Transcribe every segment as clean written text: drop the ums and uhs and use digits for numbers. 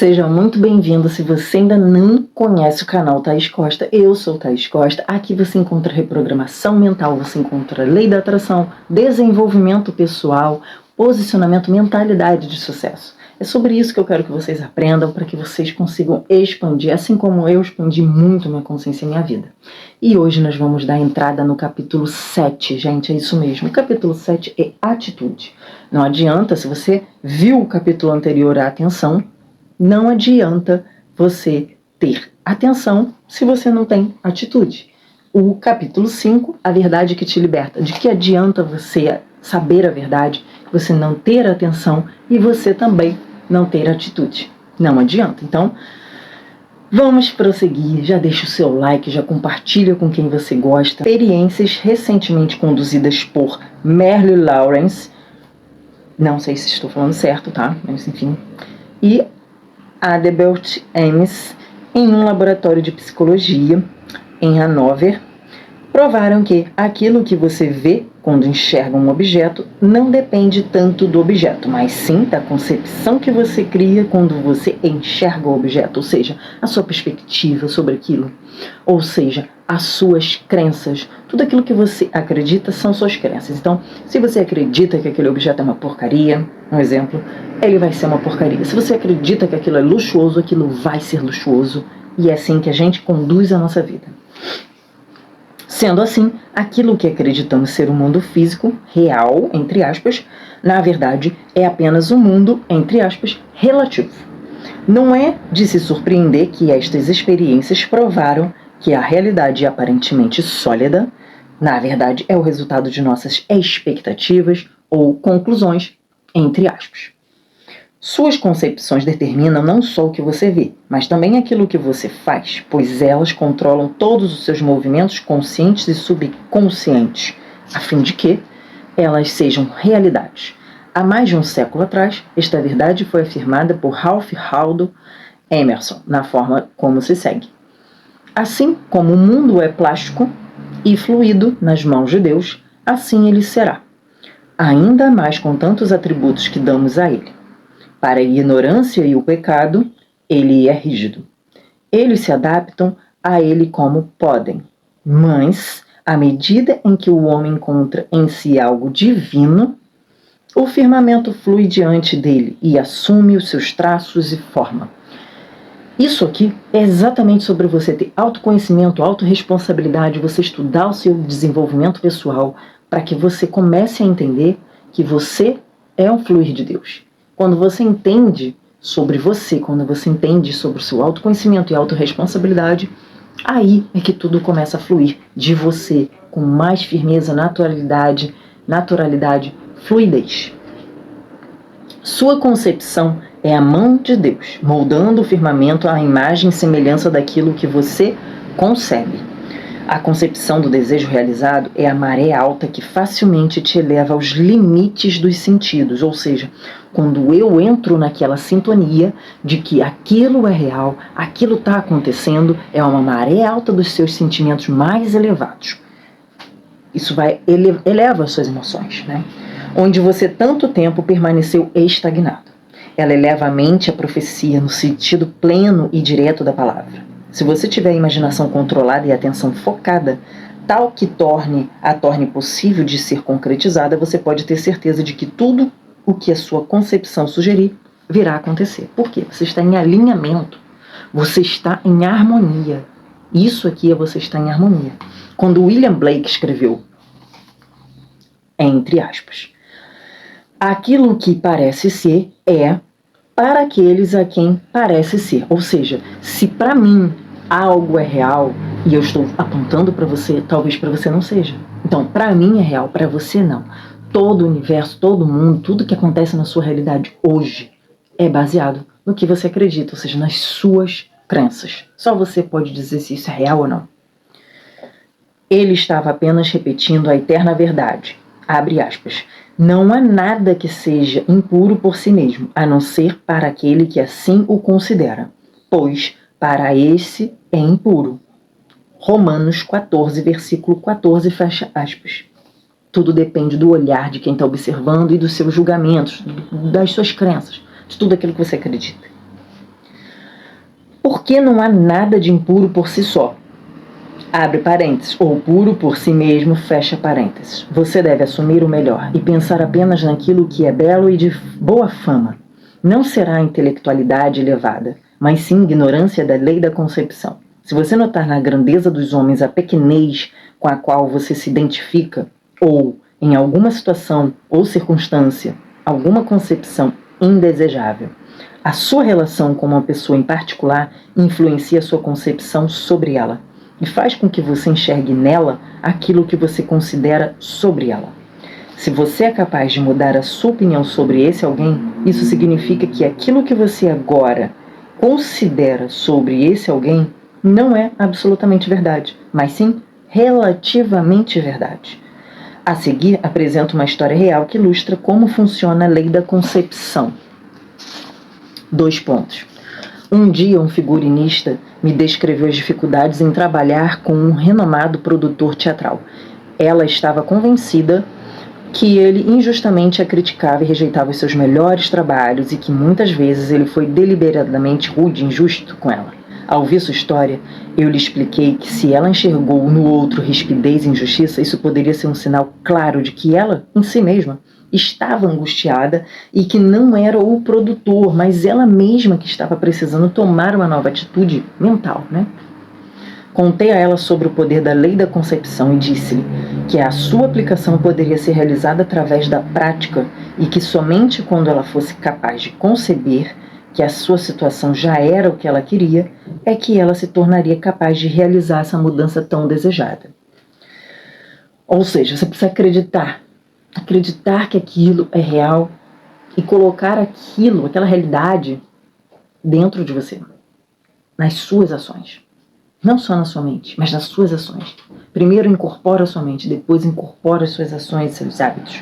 Seja muito bem-vindo. Se você ainda não conhece o canal Thaís Costa, eu sou Thaís Costa. Aqui você encontra reprogramação mental, você encontra lei da atração, desenvolvimento pessoal, posicionamento, mentalidade de sucesso. É sobre isso que eu quero que vocês aprendam, para que vocês consigam expandir, assim como eu expandi muito minha consciência e minha vida. E hoje nós vamos dar entrada no capítulo 7, gente, é isso mesmo. O capítulo 7 é atitude. Não adianta, se você viu o capítulo anterior, a atenção, não adianta você ter atenção se você não tem atitude. O capítulo 5, a verdade que te liberta. De que adianta você saber a verdade, você não ter atenção e você também não ter atitude? Não adianta. Então, vamos prosseguir. Já deixa o seu like, já compartilha com quem você gosta. Experiências recentemente conduzidas por Merle Lawrence. Não sei se estou falando certo, tá? Mas enfim. E Adelbert Ames, em um laboratório de psicologia em Hanover, provaram que aquilo que você vê quando enxerga um objeto não depende tanto do objeto, mas sim da concepção que você cria quando você enxerga o objeto, ou seja, a sua perspectiva sobre aquilo, ou seja, as suas crenças. Tudo aquilo que você acredita são suas crenças. Então, se você acredita que aquele objeto é uma porcaria, um exemplo, ele vai ser uma porcaria. Se você acredita que aquilo é luxuoso, aquilo vai ser luxuoso. E é assim que a gente conduz a nossa vida. Sendo assim, aquilo que acreditamos ser um mundo físico, real, entre aspas, na verdade é apenas um mundo, entre aspas, relativo. Não é de se surpreender que estas experiências provaram que a realidade aparentemente sólida, na verdade, é o resultado de nossas expectativas ou conclusões, entre aspas. Suas concepções determinam não só o que você vê, mas também aquilo que você faz, pois elas controlam todos os seus movimentos conscientes e subconscientes, a fim de que elas sejam realidades. Há mais de um século atrás, esta verdade foi afirmada por Ralph Waldo Emerson, na forma como se segue. Assim como o mundo é plástico e fluido nas mãos de Deus, assim ele será, ainda mais com tantos atributos que damos a ele. Para a ignorância e o pecado, ele é rígido. Eles se adaptam a ele como podem. Mas, à medida em que o homem encontra em si algo divino, o firmamento flui diante dele e assume os seus traços e forma. Isso aqui é exatamente sobre você ter autoconhecimento, autorresponsabilidade, você estudar o seu desenvolvimento pessoal, para que você comece a entender que você é um fluir de Deus. Quando você entende sobre você, quando você entende sobre o seu autoconhecimento e autorresponsabilidade, aí é que tudo começa a fluir de você com mais firmeza, naturalidade, fluidez. Sua concepção é a mão de Deus, moldando o firmamento à imagem e semelhança daquilo que você concebe. A concepção do desejo realizado é a maré alta que facilmente te eleva aos limites dos sentidos, ou seja, quando eu entro naquela sintonia de que aquilo é real, aquilo está acontecendo, é uma maré alta dos seus sentimentos mais elevados. Isso eleva as suas emoções, né? Onde você tanto tempo permaneceu estagnado. Ela eleva a mente à profecia no sentido pleno e direto da palavra. Se você tiver a imaginação controlada e a atenção focada, tal que a torne possível de ser concretizada, você pode ter certeza de que tudo o que a sua concepção sugerir virá a acontecer. Por quê? Você está em alinhamento, você está em harmonia. Isso aqui é você estar em harmonia. Quando William Blake escreveu, entre aspas, aquilo que parece ser é para aqueles a quem parece ser. Ou seja, se para mim algo é real e eu estou apontando para você, talvez para você não seja. Então, para mim é real, para você não. Todo o universo, todo mundo, tudo que acontece na sua realidade hoje é baseado no que você acredita, ou seja, nas suas crenças. Só você pode dizer se isso é real ou não. Ele estava apenas repetindo a eterna verdade. Abre aspas. Não há nada que seja impuro por si mesmo, a não ser para aquele que assim o considera, pois para esse é impuro. Romanos 14, versículo 14, fecha aspas. Tudo depende do olhar de quem está observando e dos seus julgamentos, das suas crenças, de tudo aquilo que você acredita. Porque não há nada de impuro por si só. Abre parênteses, ou puro por si mesmo, fecha parênteses. Você deve assumir o melhor e pensar apenas naquilo que é belo e de boa fama. Não será a intelectualidade elevada, mas sim ignorância da lei da concepção. Se você notar na grandeza dos homens a pequenez com a qual você se identifica, ou, em alguma situação ou circunstância, alguma concepção indesejável, a sua relação com uma pessoa em particular influencia a sua concepção sobre ela e faz com que você enxergue nela aquilo que você considera sobre ela. Se você é capaz de mudar a sua opinião sobre esse alguém, isso significa que aquilo que você agora considera sobre esse alguém não é absolutamente verdade, mas sim relativamente verdade. A seguir, apresento uma história real que ilustra como funciona a lei da concepção. 2 pontos. Um dia, um figurinista me descreveu as dificuldades em trabalhar com um renomado produtor teatral. Ela estava convencida que ele injustamente a criticava e rejeitava os seus melhores trabalhos e que muitas vezes ele foi deliberadamente rude e injusto com ela. Ao ouvir sua história, eu lhe expliquei que se ela enxergou no outro rispidez e injustiça, isso poderia ser um sinal claro de que ela, em si mesma, estava angustiada e que não era o produtor, mas ela mesma que estava precisando tomar uma nova atitude mental, né? Contei a ela sobre o poder da lei da concepção e disse-lhe que a sua aplicação poderia ser realizada através da prática e que somente quando ela fosse capaz de conceber que a sua situação já era o que ela queria, é que ela se tornaria capaz de realizar essa mudança tão desejada. Ou seja, você precisa acreditar que aquilo é real e colocar aquilo, aquela realidade, dentro de você, nas suas ações. Não só na sua mente, mas nas suas ações. Primeiro incorpora a sua mente, depois incorpora as suas ações e seus hábitos.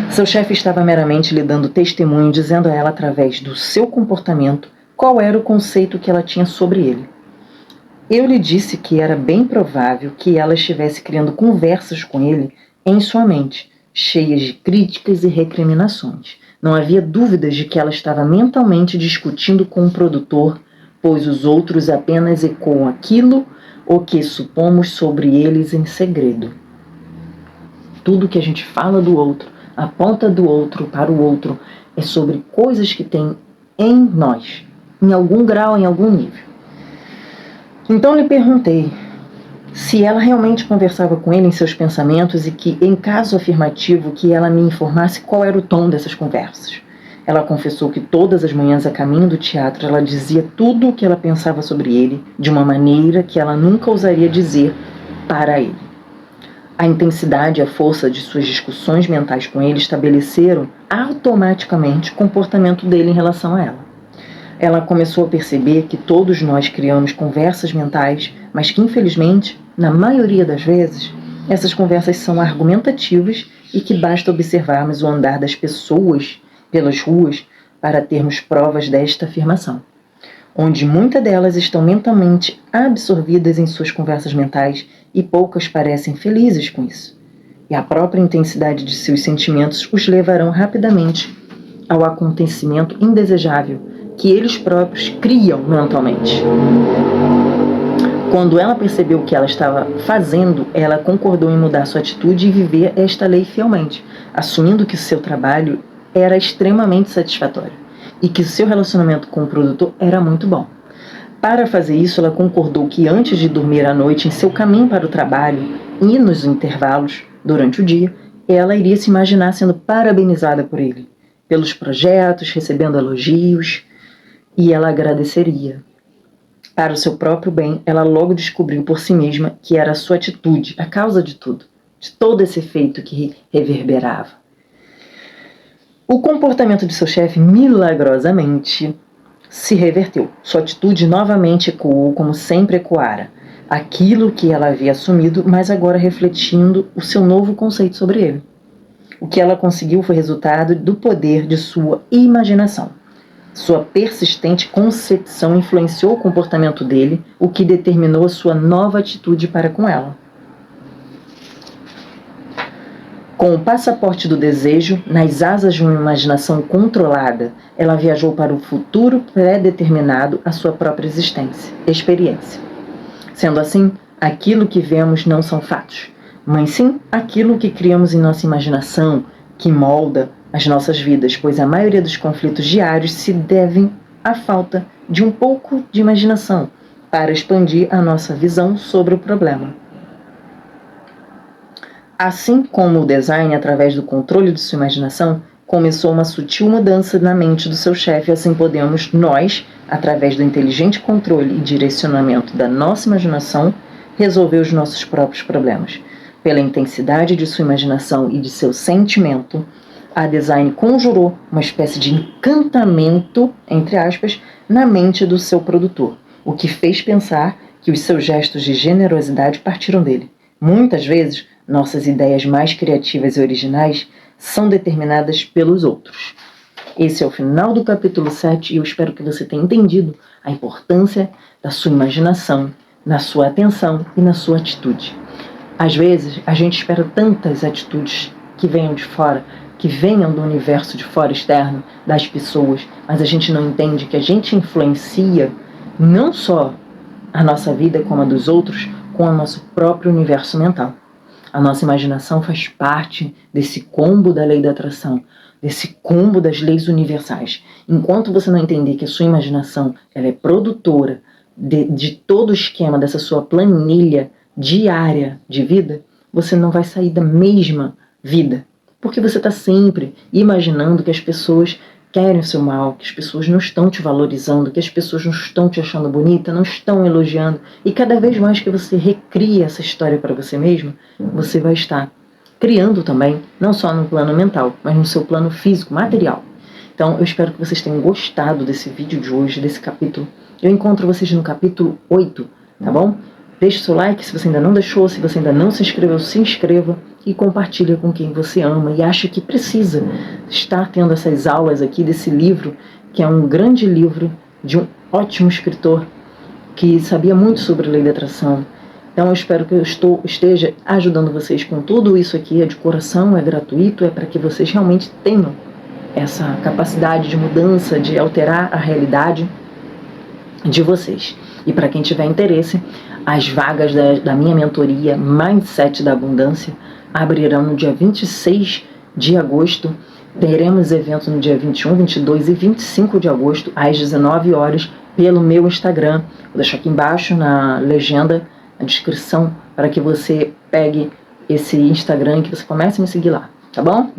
Seu chefe estava meramente lhe dando testemunho, dizendo a ela através do seu comportamento qual era o conceito que ela tinha sobre ele. Eu lhe disse que era bem provável que ela estivesse criando conversas com ele em sua mente, cheias de críticas e recriminações. Não havia dúvidas de que ela estava mentalmente discutindo com o produtor, pois os outros apenas ecoam aquilo o que supomos sobre eles em segredo. Tudo que a gente fala do outro, aponta do outro para o outro, é sobre coisas que tem em nós, em algum grau, em algum nível. Então lhe perguntei se ela realmente conversava com ele em seus pensamentos e que, em caso afirmativo, que ela me informasse qual era o tom dessas conversas. Ela confessou que todas as manhãs a caminho do teatro ela dizia tudo o que ela pensava sobre ele, de uma maneira que ela nunca ousaria dizer para ele. A intensidade e a força de suas discussões mentais com ele estabeleceram automaticamente o comportamento dele em relação a ela. Ela começou a perceber que todos nós criamos conversas mentais, mas que, infelizmente, na maioria das vezes, essas conversas são argumentativas e que basta observarmos o andar das pessoas pelas ruas para termos provas desta afirmação, onde muitas delas estão mentalmente absorvidas em suas conversas mentais e poucas parecem felizes com isso. E a própria intensidade de seus sentimentos os levarão rapidamente ao acontecimento indesejável que eles próprios criam mentalmente. Quando ela percebeu o que ela estava fazendo, ela concordou em mudar sua atitude e viver esta lei fielmente, assumindo que seu trabalho era extremamente satisfatório e que seu relacionamento com o produtor era muito bom. Para fazer isso, ela concordou que antes de dormir à noite, em seu caminho para o trabalho e nos intervalos durante o dia, ela iria se imaginar sendo parabenizada por ele, pelos projetos, recebendo elogios, e ela agradeceria. Para o seu próprio bem, ela logo descobriu por si mesma que era a sua atitude, a causa de tudo, de todo esse efeito que reverberava. O comportamento de seu chefe milagrosamente se reverteu. Sua atitude novamente ecoou como sempre ecoara, aquilo que ela havia assumido, mas agora refletindo o seu novo conceito sobre ele. O que ela conseguiu foi resultado do poder de sua imaginação. Sua persistente concepção influenciou o comportamento dele, o que determinou a sua nova atitude para com ela. Com o passaporte do desejo, nas asas de uma imaginação controlada, ela viajou para o futuro pré-determinado à sua própria experiência. Sendo assim, aquilo que vemos não são fatos, mas sim aquilo que criamos em nossa imaginação, que molda as nossas vidas, pois a maioria dos conflitos diários se devem à falta de um pouco de imaginação para expandir a nossa visão sobre o problema. Assim como o design, através do controle de sua imaginação, começou uma sutil mudança na mente do seu chefe, assim podemos nós, através do inteligente controle e direcionamento da nossa imaginação, resolver os nossos próprios problemas. Pela intensidade de sua imaginação e de seu sentimento, a design conjurou uma espécie de encantamento, entre aspas, na mente do seu produtor, o que fez pensar que os seus gestos de generosidade partiram dele. Muitas vezes, nossas ideias mais criativas e originais são determinadas pelos outros. Esse é o final do capítulo 7 e eu espero que você tenha entendido a importância da sua imaginação, na sua atenção e na sua atitude. Às vezes, a gente espera tantas atitudes que venham de fora, que venham do universo de fora externo, das pessoas, mas a gente não entende que a gente influencia não só a nossa vida como a dos outros, com o nosso próprio universo mental. A nossa imaginação faz parte desse combo da lei da atração, desse combo das leis universais. Enquanto você não entender que a sua imaginação ela é produtora de todo o esquema dessa sua planilha diária de vida, você não vai sair da mesma vida. Porque você está sempre imaginando que as pessoas querem o seu mal, que as pessoas não estão te valorizando, que as pessoas não estão te achando bonita, não estão elogiando. E cada vez mais que você recria essa história para você mesmo, você vai estar criando também, não só no plano mental, mas no seu plano físico, material. Então, eu espero que vocês tenham gostado desse vídeo de hoje, desse capítulo. Eu encontro vocês no capítulo 8, tá bom? Deixe seu like se você ainda não deixou, se você ainda não se inscreveu, se inscreva e compartilha com quem você ama e acha que precisa estar tendo essas aulas aqui desse livro, que é um grande livro de um ótimo escritor que sabia muito sobre a lei da atração. Então eu espero que eu esteja ajudando vocês com tudo isso aqui, é de coração, é gratuito, é para que vocês realmente tenham essa capacidade de mudança, de alterar a realidade de vocês. E para quem tiver interesse, as vagas da minha mentoria Mindset da Abundância abrirão no dia 26 de agosto. Teremos evento no dia 21, 22 e 25 de agosto, às 19 horas, pelo meu Instagram. Vou deixar aqui embaixo na legenda, a descrição, para que você pegue esse Instagram e que você comece a me seguir lá, tá bom?